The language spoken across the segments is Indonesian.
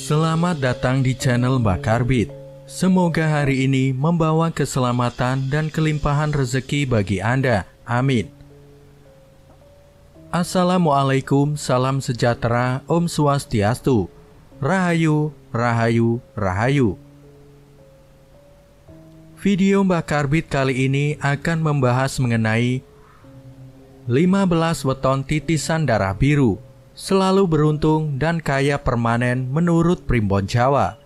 Selamat datang di channel Mbak Karbit. Semoga hari ini membawa keselamatan dan kelimpahan rezeki bagi Anda. Amin. Assalamualaikum, salam sejahtera, Om Swastiastu. Rahayu, Rahayu, Rahayu. Video Mbak Karbit kali ini akan membahas mengenai 15 weton titisan darah biru, selalu beruntung dan kaya permanen menurut Primbon Jawa.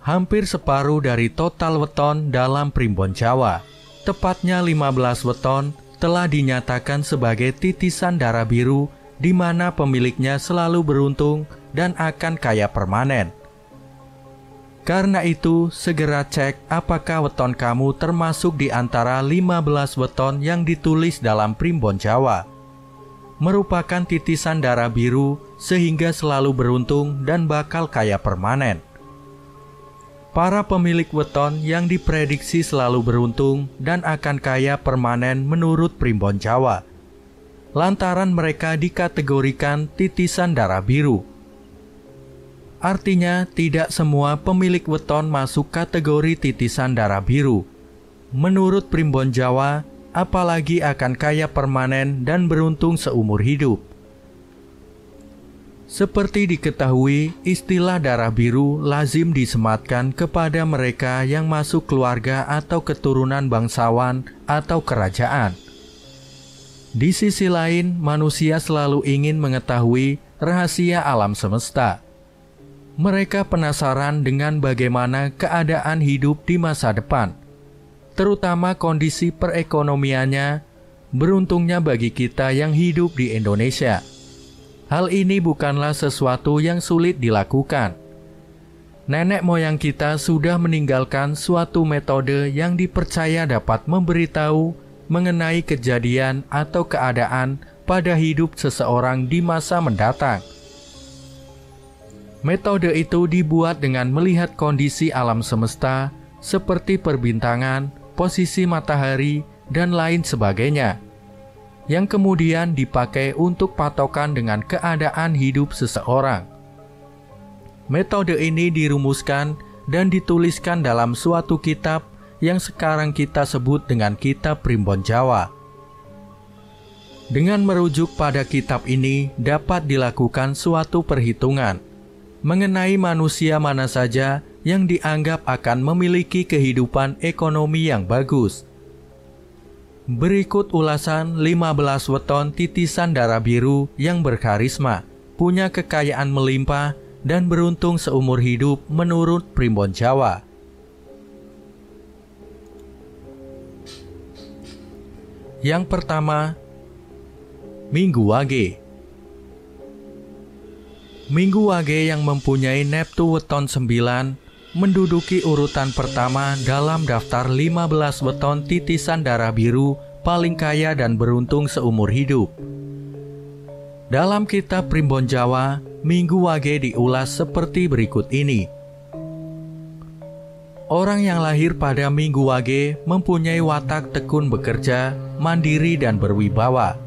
Hampir separuh dari total weton dalam Primbon Jawa, tepatnya 15 weton, telah dinyatakan sebagai titisan darah biru di mana pemiliknya selalu beruntung dan akan kaya permanen. Karena itu, segera cek apakah weton kamu termasuk di antara 15 weton yang ditulis dalam Primbon Jawa. Merupakan titisan darah biru sehingga selalu beruntung dan bakal kaya permanen. Para pemilik weton yang diprediksi selalu beruntung dan akan kaya permanen menurut Primbon Jawa, lantaran mereka dikategorikan titisan darah biru. Artinya, tidak semua pemilik weton masuk kategori titisan darah biru. Menurut Primbon Jawa, apalagi akan kaya permanen dan beruntung seumur hidup. Seperti diketahui, istilah darah biru lazim disematkan kepada mereka yang masuk keluarga atau keturunan bangsawan atau kerajaan. Di sisi lain, manusia selalu ingin mengetahui rahasia alam semesta. Mereka penasaran dengan bagaimana keadaan hidup di masa depan, terutama kondisi perekonomiannya. Beruntungnya bagi kita yang hidup di Indonesia, hal ini bukanlah sesuatu yang sulit dilakukan. Nenek moyang kita sudah meninggalkan suatu metode yang dipercaya dapat memberitahu mengenai kejadian atau keadaan pada hidup seseorang di masa mendatang. Metode itu dibuat dengan melihat kondisi alam semesta seperti perbintangan, posisi matahari, dan lain sebagainya, yang kemudian dipakai untuk patokan dengan keadaan hidup seseorang. Metode ini dirumuskan dan dituliskan dalam suatu kitab yang sekarang kita sebut dengan Kitab Primbon Jawa. Dengan merujuk pada kitab ini dapat dilakukan suatu perhitungan mengenai manusia mana saja yang dianggap akan memiliki kehidupan ekonomi yang bagus. Berikut ulasan 15 weton titisan darah biru yang berkarisma, punya kekayaan melimpah, dan beruntung seumur hidup menurut Primbon Jawa. Yang pertama, Minggu Wage. Minggu Wage yang mempunyai neptu weton 9 menduduki urutan pertama dalam daftar 15 weton titisan darah biru paling kaya dan beruntung seumur hidup. Dalam kitab Primbon Jawa, Minggu Wage diulas seperti berikut ini. Orang yang lahir pada Minggu Wage mempunyai watak tekun bekerja, mandiri dan berwibawa.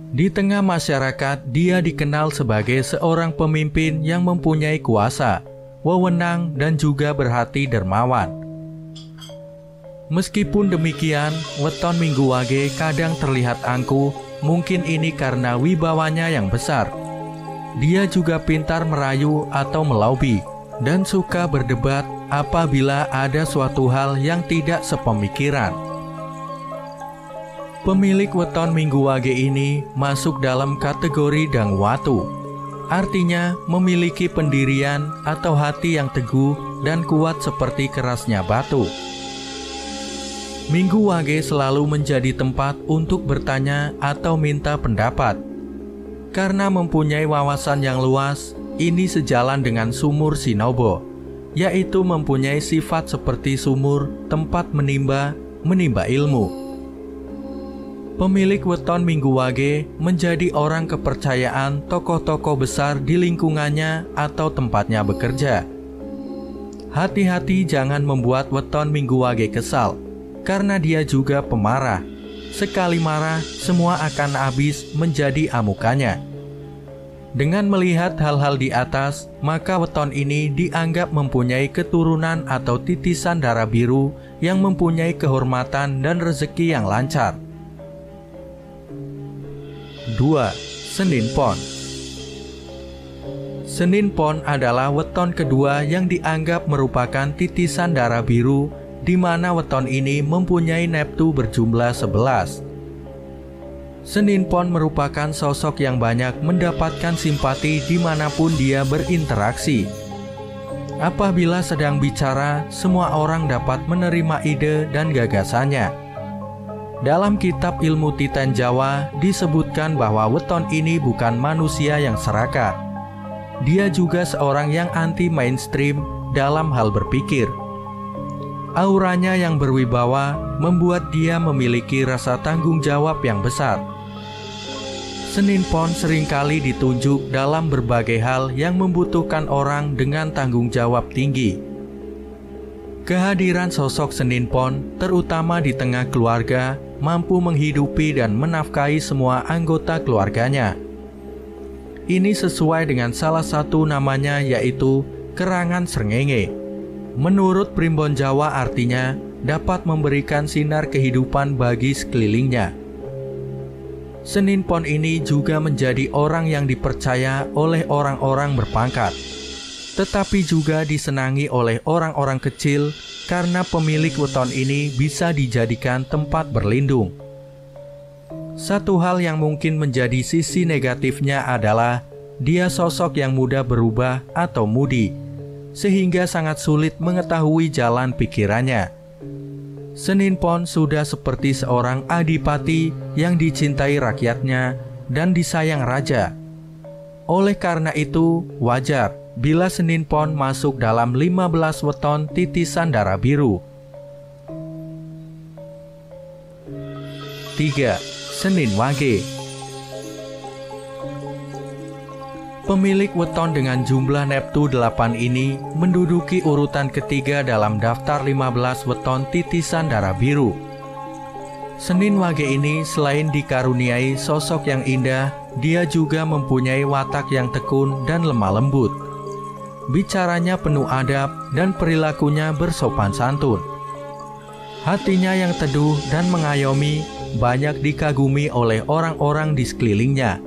Di tengah masyarakat, dia dikenal sebagai seorang pemimpin yang mempunyai kuasa, wewenang, dan juga berhati dermawan. Meskipun demikian, weton Minggu Wage kadang terlihat angkuh, mungkin ini karena wibawanya yang besar. Dia juga pintar merayu atau melobi, dan suka berdebat apabila ada suatu hal yang tidak sepemikiran. Pemilik weton Minggu Wage ini masuk dalam kategori Dangwatu, artinya memiliki pendirian atau hati yang teguh dan kuat seperti kerasnya batu. Minggu Wage selalu menjadi tempat untuk bertanya atau minta pendapat. Karena mempunyai wawasan yang luas, ini sejalan dengan sumur Sinobo, yaitu mempunyai sifat seperti sumur, tempat menimba ilmu. Pemilik weton Minggu Wage menjadi orang kepercayaan tokoh-tokoh besar di lingkungannya atau tempatnya bekerja. Hati-hati jangan membuat weton Minggu Wage kesal, karena dia juga pemarah. sekali marah semua akan habis menjadi amukannya. Dengan melihat hal-hal di atas, maka weton ini dianggap mempunyai keturunan atau titisan darah biru yang mempunyai kehormatan dan rezeki yang lancar. 2. Senin Pon. Senin Pon adalah weton kedua yang dianggap merupakan titisan darah biru, di mana weton ini mempunyai neptu berjumlah 11. Senin Pon merupakan sosok yang banyak mendapatkan simpati dimanapun dia berinteraksi. Apabila sedang bicara, semua orang dapat menerima ide dan gagasannya. Dalam kitab ilmu Titan Jawa disebutkan bahwa weton ini bukan manusia yang serakah. Dia juga seorang yang anti mainstream dalam hal berpikir. Auranya yang berwibawa membuat dia memiliki rasa tanggung jawab yang besar. Senin Pon seringkali ditunjuk dalam berbagai hal yang membutuhkan orang dengan tanggung jawab tinggi. Kehadiran sosok Senin Pon, terutama di tengah keluarga, mampu menghidupi dan menafkahi semua anggota keluarganya. Ini sesuai dengan salah satu namanya, yaitu Kerangan Srengenge. Menurut primbon Jawa artinya dapat memberikan sinar kehidupan bagi sekelilingnya. Senin Pon ini juga menjadi orang yang dipercaya oleh orang-orang berpangkat, tetapi juga disenangi oleh orang-orang kecil karena pemilik weton ini bisa dijadikan tempat berlindung. Satu hal yang mungkin menjadi sisi negatifnya adalah dia sosok yang mudah berubah atau mudi, sehingga sangat sulit mengetahui jalan pikirannya. Senin Pon sudah seperti seorang adipati yang dicintai rakyatnya dan disayang raja. Oleh karena itu, wajar bila Senin Pon masuk dalam 15 weton titisan darah biru. 3. Senin Wage. Pemilik weton dengan jumlah neptu 8 ini menduduki urutan ketiga dalam daftar 15 weton titisan darah biru. Senin Wage ini selain dikaruniai sosok yang indah, dia juga mempunyai watak yang tekun dan lemah lembut. Bicaranya penuh adab dan perilakunya bersopan santun. Hatinya yang teduh dan mengayomi banyak dikagumi oleh orang-orang di sekelilingnya.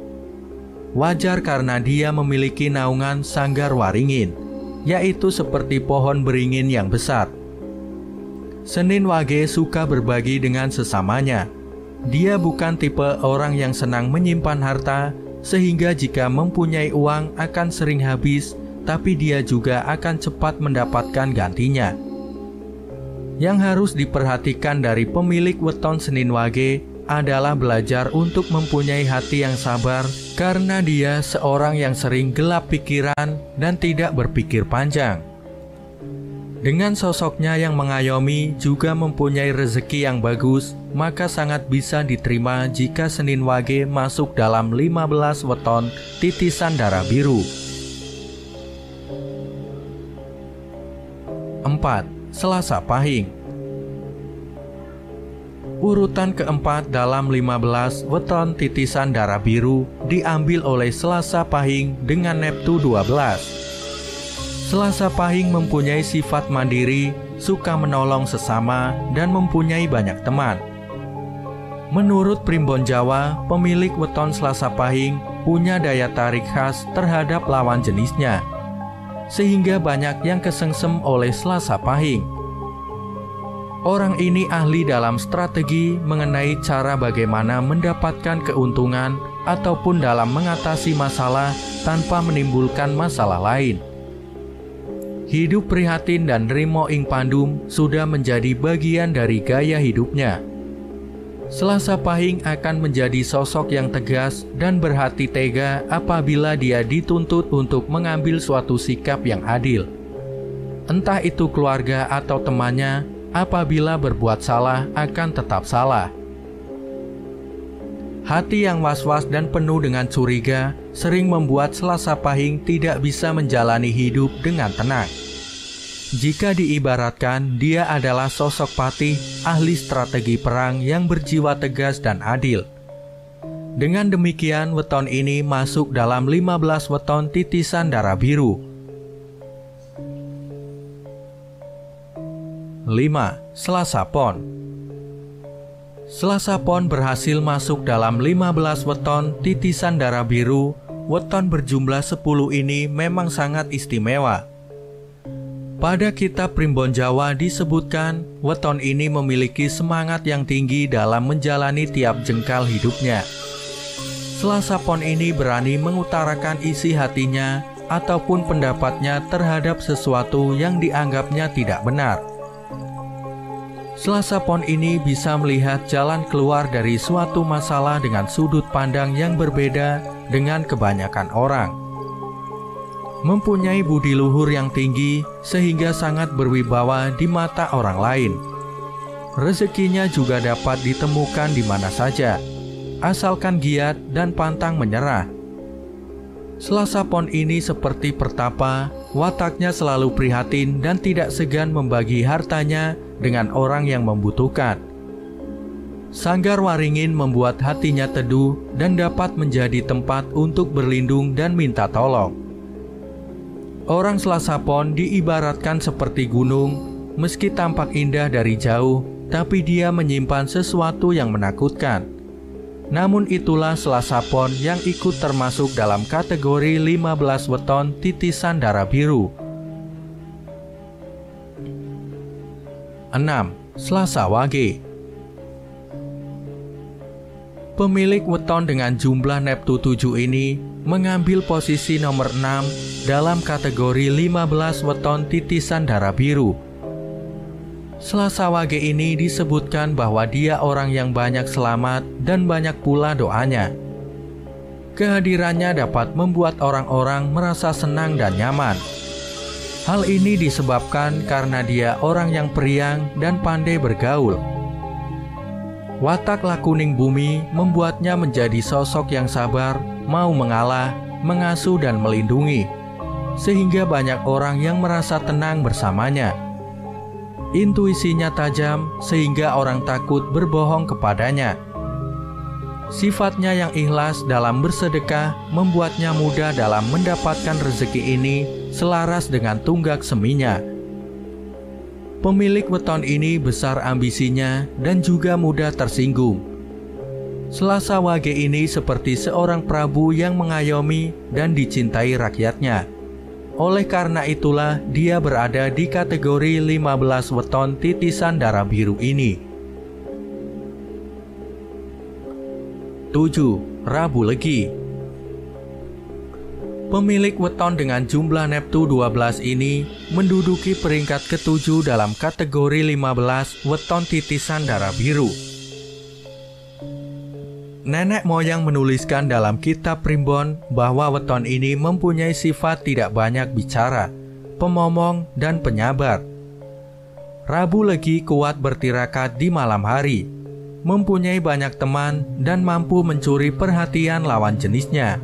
Wajar karena dia memiliki naungan sanggar waringin, yaitu seperti pohon beringin yang besar. Senin Wage suka berbagi dengan sesamanya. Dia bukan tipe orang yang senang menyimpan harta, sehingga jika mempunyai uang akan sering habis, tapi dia juga akan cepat mendapatkan gantinya. Yang harus diperhatikan dari pemilik weton Senin Wage adalah belajar untuk mempunyai hati yang sabar, karena dia seorang yang sering gelap pikiran dan tidak berpikir panjang. Dengan sosoknya yang mengayomi juga mempunyai rezeki yang bagus, maka sangat bisa diterima jika Senin Wage masuk dalam 15 weton titisan darah biru. 4. Selasa Pahing. Urutan keempat dalam 15 weton titisan darah biru diambil oleh Selasa Pahing dengan neptu 12. Selasa Pahing mempunyai sifat mandiri, suka menolong sesama, dan mempunyai banyak teman. Menurut primbon Jawa, pemilik weton Selasa Pahing punya daya tarik khas terhadap lawan jenisnya, sehingga banyak yang kesengsem oleh Selasa Pahing. Orang ini ahli dalam strategi mengenai cara bagaimana mendapatkan keuntungan ataupun dalam mengatasi masalah tanpa menimbulkan masalah lain. Hidup prihatin dan nrimo ing pandum sudah menjadi bagian dari gaya hidupnya. Selasa Pahing akan menjadi sosok yang tegas dan berhati tega apabila dia dituntut untuk mengambil suatu sikap yang adil. Entah itu keluarga atau temannya, apabila berbuat salah akan tetap salah. Hati yang was-was dan penuh dengan curiga sering membuat Selasa Pahing tidak bisa menjalani hidup dengan tenang. Jika diibaratkan, dia adalah sosok patih, ahli strategi perang yang berjiwa tegas dan adil. Dengan demikian, weton ini masuk dalam 15 weton titisan darah biru. 5. Selasa Pon. Selasa Pon berhasil masuk dalam 15 weton titisan darah biru. Weton berjumlah 10 ini memang sangat istimewa. Pada kitab Primbon Jawa disebutkan, weton ini memiliki semangat yang tinggi dalam menjalani tiap jengkal hidupnya. Selasa Pon ini berani mengutarakan isi hatinya ataupun pendapatnya terhadap sesuatu yang dianggapnya tidak benar. Selasa Pon ini bisa melihat jalan keluar dari suatu masalah dengan sudut pandang yang berbeda dengan kebanyakan orang. Mempunyai budi luhur yang tinggi sehingga sangat berwibawa di mata orang lain. Rezekinya juga dapat ditemukan di mana saja, asalkan giat dan pantang menyerah. Selasa Pon ini seperti pertapa, wataknya selalu prihatin dan tidak segan membagi hartanya dengan orang yang membutuhkan. Sanggar Waringin membuat hatinya teduh dan dapat menjadi tempat untuk berlindung dan minta tolong. Orang Selasa Pon diibaratkan seperti gunung, meski tampak indah dari jauh, tapi dia menyimpan sesuatu yang menakutkan. Namun itulah Selasa Pon yang ikut termasuk dalam kategori 15 weton titisan darah biru. 6. Selasa Wage. Pemilik weton dengan jumlah Neptu 7 ini mengambil posisi nomor 6 dalam kategori 15 weton titisan darah biru. Selasa Wage ini disebutkan bahwa dia orang yang banyak selamat dan banyak pula doanya. Kehadirannya dapat membuat orang-orang merasa senang dan nyaman. Hal ini disebabkan karena dia orang yang periang dan pandai bergaul. Watak lakuning bumi membuatnya menjadi sosok yang sabar, mau mengalah, mengasuh dan melindungi, sehingga banyak orang yang merasa tenang bersamanya. Intuisinya tajam sehingga orang takut berbohong kepadanya. Sifatnya yang ikhlas dalam bersedekah membuatnya mudah dalam mendapatkan rezeki ini selaras dengan tunggak seminya. Pemilik weton ini besar ambisinya dan juga mudah tersinggung. Selasa Wage ini seperti seorang prabu yang mengayomi dan dicintai rakyatnya. Oleh karena itulah dia berada di kategori 15 weton titisan darah biru ini. 7. Rabu Legi. Pemilik weton dengan jumlah Neptu 12 ini menduduki peringkat ke-7 dalam kategori 15 weton titisan darah biru. Nenek moyang menuliskan dalam kitab Primbon bahwa weton ini mempunyai sifat tidak banyak bicara, pemomong dan penyabar. Rabu Legi kuat bertirakat di malam hari, mempunyai banyak teman dan mampu mencuri perhatian lawan jenisnya.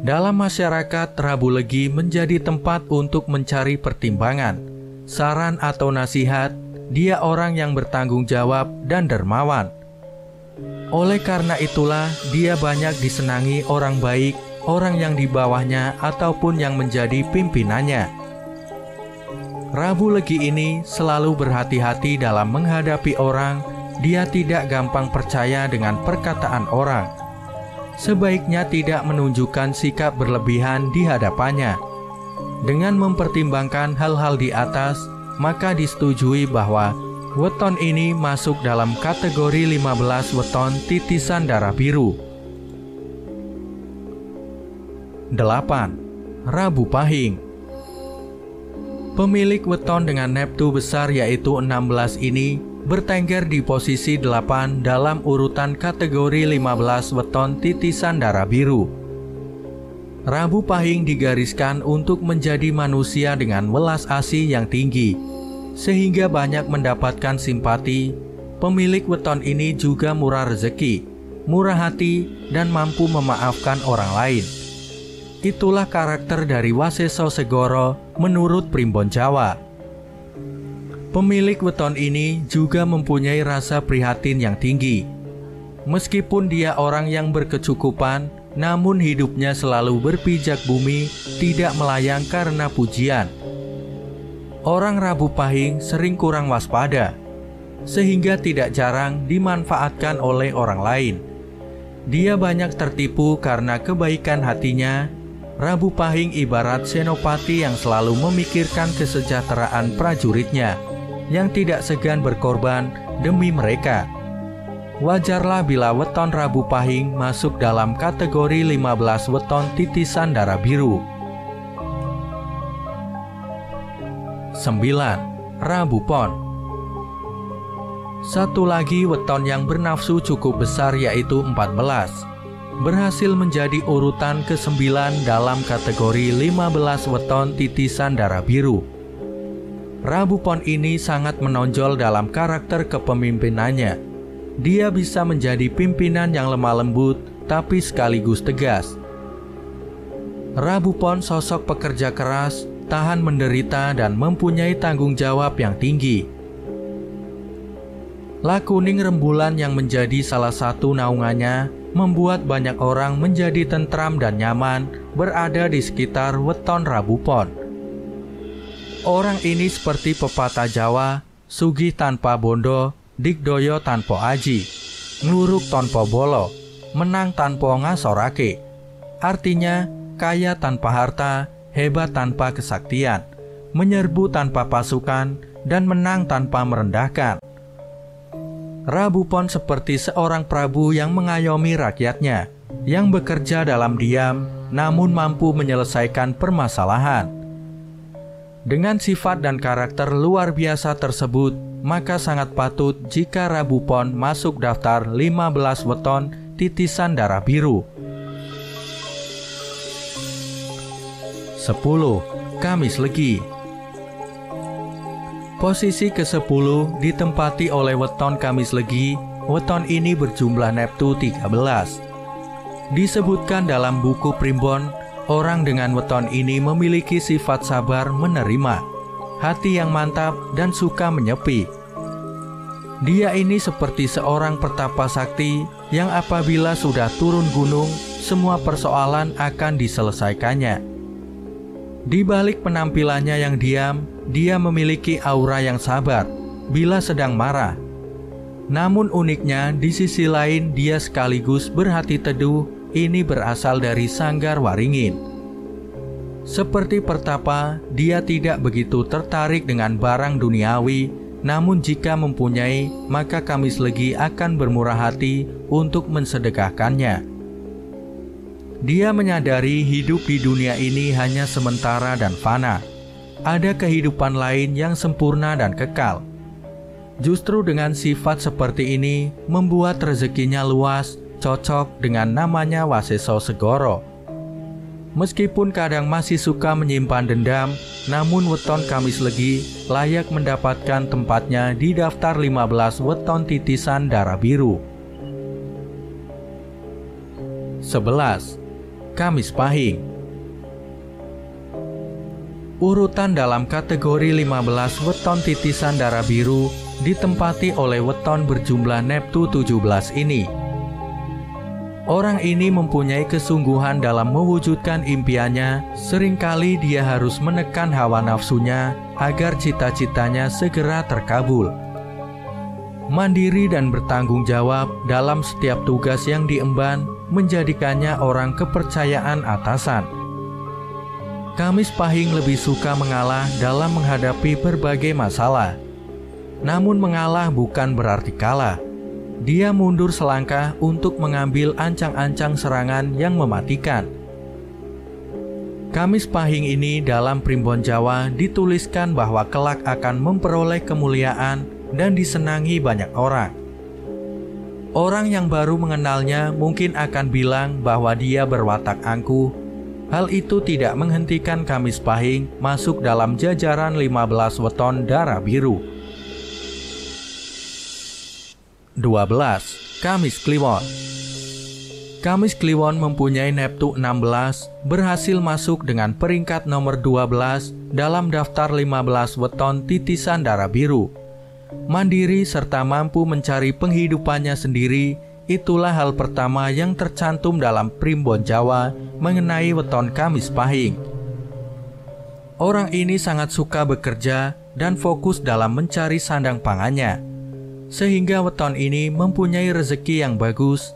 Dalam masyarakat, Rabu Legi menjadi tempat untuk mencari pertimbangan, saran atau nasihat. Dia orang yang bertanggung jawab dan dermawan. Oleh karena itulah dia banyak disenangi orang baik, orang yang di bawahnya ataupun yang menjadi pimpinannya. Rabu Legi ini selalu berhati-hati dalam menghadapi orang. Dia tidak gampang percaya dengan perkataan orang. Sebaiknya tidak menunjukkan sikap berlebihan di hadapannya. Dengan mempertimbangkan hal-hal di atas, maka disetujui bahwa weton ini masuk dalam kategori 15 weton titisan darah biru. 8. Rabu Pahing. Pemilik weton dengan Neptu besar yaitu 16 ini bertengger di posisi 8 dalam urutan kategori 15 weton titisan darah biru. Rabu Pahing digariskan untuk menjadi manusia dengan welas asih yang tinggi, sehingga banyak mendapatkan simpati. Pemilik weton ini juga murah rezeki, murah hati, dan mampu memaafkan orang lain. Itulah karakter dari Waseso Segoro menurut Primbon Jawa. Pemilik weton ini juga mempunyai rasa prihatin yang tinggi. Meskipun dia orang yang berkecukupan, namun hidupnya selalu berpijak bumi, tidak melayang karena pujian. Orang Rabu Pahing sering kurang waspada, sehingga tidak jarang dimanfaatkan oleh orang lain. Dia banyak tertipu karena kebaikan hatinya. Rabu Pahing ibarat senopati yang selalu memikirkan kesejahteraan prajuritnya, yang tidak segan berkorban demi mereka. Wajarlah bila weton Rabu Pahing masuk dalam kategori 15 weton titisan darah biru. 9. Rabu Pon. Satu lagi weton yang bernafsu cukup besar yaitu 14. Berhasil menjadi urutan ke-9 dalam kategori 15 weton titisan darah biru. Rabu Pon ini sangat menonjol dalam karakter kepemimpinannya. Dia bisa menjadi pimpinan yang lemah lembut tapi sekaligus tegas. Rabu Pon sosok pekerja keras, tahan menderita dan mempunyai tanggung jawab yang tinggi. Lakuning rembulan yang menjadi salah satu naungannya membuat banyak orang menjadi tentram dan nyaman berada di sekitar weton Rabu Pon. Orang ini seperti pepatah Jawa, sugih tanpa bondo, digdoyo tanpa aji, ngluruk tanpa bolo, menang tanpa ngasorake. Artinya, kaya tanpa harta, hebat tanpa kesaktian, menyerbu tanpa pasukan, dan menang tanpa merendahkan. Rabu Pon seperti seorang prabu yang mengayomi rakyatnya, yang bekerja dalam diam, namun mampu menyelesaikan permasalahan. Dengan sifat dan karakter luar biasa tersebut, maka sangat patut jika Rabu Pon masuk daftar 15 weton titisan darah biru. 10. Kamis Legi. Posisi ke-10 ditempati oleh weton Kamis Legi. Weton ini berjumlah neptu 13. Disebutkan dalam buku Primbon, orang dengan weton ini memiliki sifat sabar menerima, hati yang mantap dan suka menyepi. Dia ini seperti seorang pertapa sakti yang apabila sudah turun gunung, semua persoalan akan diselesaikannya. Di balik penampilannya yang diam, dia memiliki aura yang sabar bila sedang marah. Namun uniknya, di sisi lain dia sekaligus berhati teduh. Ini berasal dari Sanggar Waringin. Seperti pertapa, dia tidak begitu tertarik dengan barang duniawi. Namun jika mempunyai, maka Kamis Legi akan bermurah hati untuk mensedekahkannya. Dia menyadari hidup di dunia ini hanya sementara dan fana. Ada kehidupan lain yang sempurna dan kekal. Justru dengan sifat seperti ini membuat rezekinya luas, cocok dengan namanya Waseso Segoro. Meskipun kadang masih suka menyimpan dendam, namun weton Kamis Legi layak mendapatkan tempatnya di daftar 15 weton titisan darah biru. 11. Kamis Pahing. Urutan dalam kategori 15 weton titisan darah biru ditempati oleh weton berjumlah neptu 17 ini. Orang ini mempunyai kesungguhan dalam mewujudkan impiannya. Seringkali dia harus menekan hawa nafsunya agar cita-citanya segera terkabul. Mandiri dan bertanggung jawab dalam setiap tugas yang diemban menjadikannya orang kepercayaan atasan. Kamis Pahing lebih suka mengalah dalam menghadapi berbagai masalah. Namun mengalah bukan berarti kalah. Dia mundur selangkah untuk mengambil ancang-ancang serangan yang mematikan. Kamis Pahing ini dalam Primbon Jawa dituliskan bahwa kelak akan memperoleh kemuliaan dan disenangi banyak orang. Orang yang baru mengenalnya mungkin akan bilang bahwa dia berwatak angkuh. Hal itu tidak menghentikan Kamis Pahing masuk dalam jajaran 15 weton darah biru. 12. Kamis Kliwon. Kamis Kliwon mempunyai neptu 16, berhasil masuk dengan peringkat nomor 12 dalam daftar 15 weton titisan darah biru. Mandiri serta mampu mencari penghidupannya sendiri, itulah hal pertama yang tercantum dalam Primbon Jawa mengenai weton Kamis Pahing. Orang ini sangat suka bekerja dan fokus dalam mencari sandang pangannya, sehingga weton ini mempunyai rezeki yang bagus.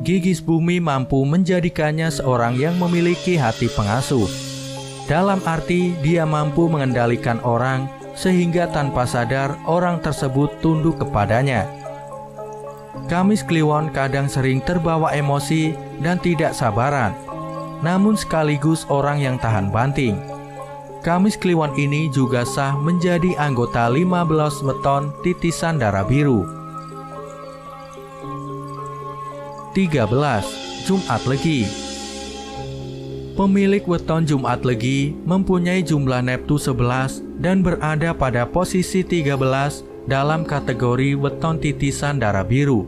Gigis Bumi mampu menjadikannya seorang yang memiliki hati pengasuh. Dalam arti dia mampu mengendalikan orang sehingga tanpa sadar orang tersebut tunduk kepadanya. Kamis Kliwon kadang sering terbawa emosi dan tidak sabaran, namun sekaligus orang yang tahan banting. Kamis Kliwon ini juga sah menjadi anggota 15 weton titisan darah biru. 13. Jumat Legi. Pemilik weton Jumat Legi mempunyai jumlah neptu 11 dan berada pada posisi 13 dalam kategori weton titisan darah biru.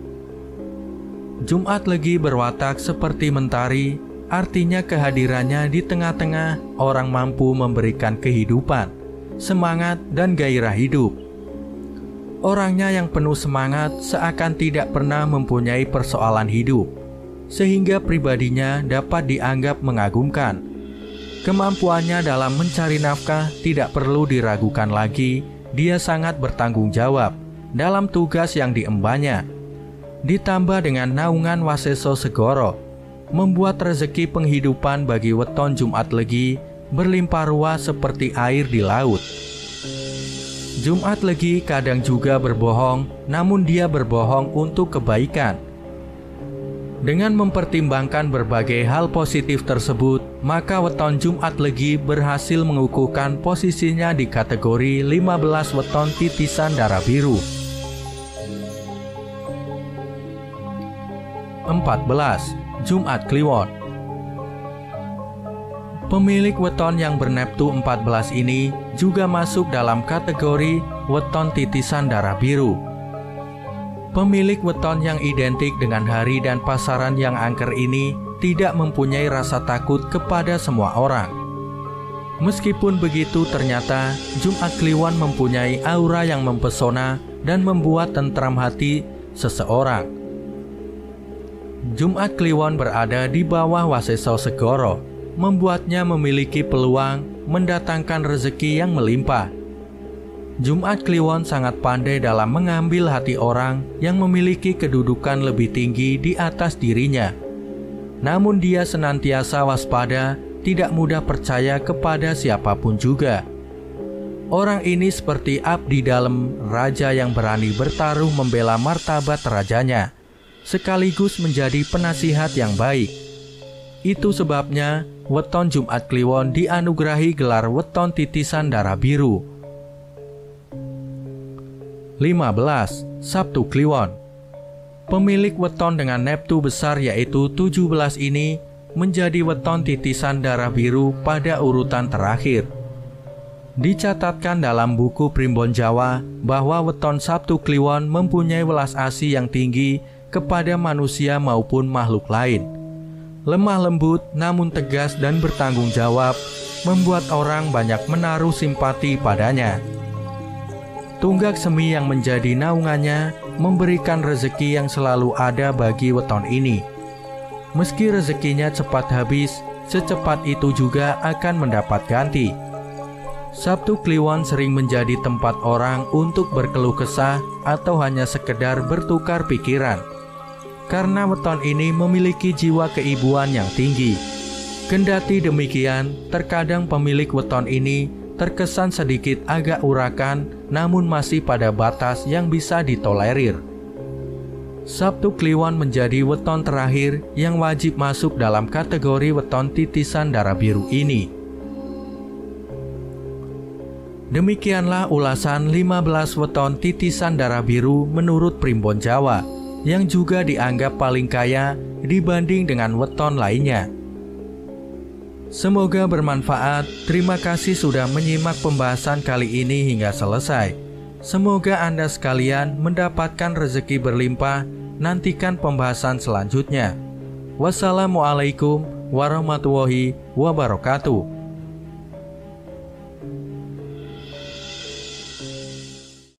Jumat Legi berwatak seperti mentari, artinya kehadirannya di tengah-tengah orang mampu memberikan kehidupan, semangat, dan gairah hidup. Orangnya yang penuh semangat seakan tidak pernah mempunyai persoalan hidup, sehingga pribadinya dapat dianggap mengagumkan. Kemampuannya dalam mencari nafkah tidak perlu diragukan lagi. Dia sangat bertanggung jawab dalam tugas yang diembannya. Ditambah dengan naungan Waseso Segoro, membuat rezeki penghidupan bagi weton Jumat Legi berlimpah ruah seperti air di laut. Jumat Legi kadang juga berbohong, namun dia berbohong untuk kebaikan. Dengan mempertimbangkan berbagai hal positif tersebut, maka weton Jumat Legi berhasil mengukuhkan posisinya di kategori 15 weton titisan darah biru. 14. Jumat Kliwon. Pemilik weton yang berneptu 14 ini juga masuk dalam kategori weton titisan darah biru. Pemilik weton yang identik dengan hari dan pasaran yang angker ini tidak mempunyai rasa takut kepada semua orang. Meskipun begitu, ternyata Jumat Kliwon mempunyai aura yang mempesona dan membuat tentram hati seseorang. Jumat Kliwon berada di bawah Waseso Segoro, membuatnya memiliki peluang mendatangkan rezeki yang melimpah. Jumat Kliwon sangat pandai dalam mengambil hati orang yang memiliki kedudukan lebih tinggi di atas dirinya. Namun dia senantiasa waspada, tidak mudah percaya kepada siapapun juga. Orang ini seperti abdi dalam raja yang berani bertaruh membela martabat rajanya, sekaligus menjadi penasihat yang baik. Itu sebabnya weton Jumat Kliwon dianugerahi gelar weton titisan darah biru. 15. Sabtu Kliwon. Pemilik weton dengan neptu besar yaitu 17 ini menjadi weton titisan darah biru pada urutan terakhir. Dicatatkan dalam buku Primbon Jawa bahwa weton Sabtu Kliwon mempunyai welas asih yang tinggi kepada manusia maupun makhluk lain. Lemah lembut namun tegas dan bertanggung jawab, membuat orang banyak menaruh simpati padanya. Tunggak semi yang menjadi naungannya memberikan rezeki yang selalu ada bagi weton ini. Meski rezekinya cepat habis, secepat itu juga akan mendapat ganti. Sabtu Kliwon sering menjadi tempat orang untuk berkeluh kesah atau hanya sekedar bertukar pikiran. Karena weton ini memiliki jiwa keibuan yang tinggi. Kendati demikian, terkadang pemilik weton ini terkesan sedikit agak urakan, namun masih pada batas yang bisa ditolerir. Sabtu Kliwon menjadi weton terakhir yang wajib masuk dalam kategori weton titisan darah biru ini. Demikianlah ulasan 15 weton titisan darah biru menurut Primbon Jawa, yang juga dianggap paling kaya dibanding dengan weton lainnya. Semoga bermanfaat. Terima kasih sudah menyimak pembahasan kali ini hingga selesai. Semoga Anda sekalian mendapatkan rezeki berlimpah. Nantikan pembahasan selanjutnya. Wassalamualaikum warahmatullahi wabarakatuh.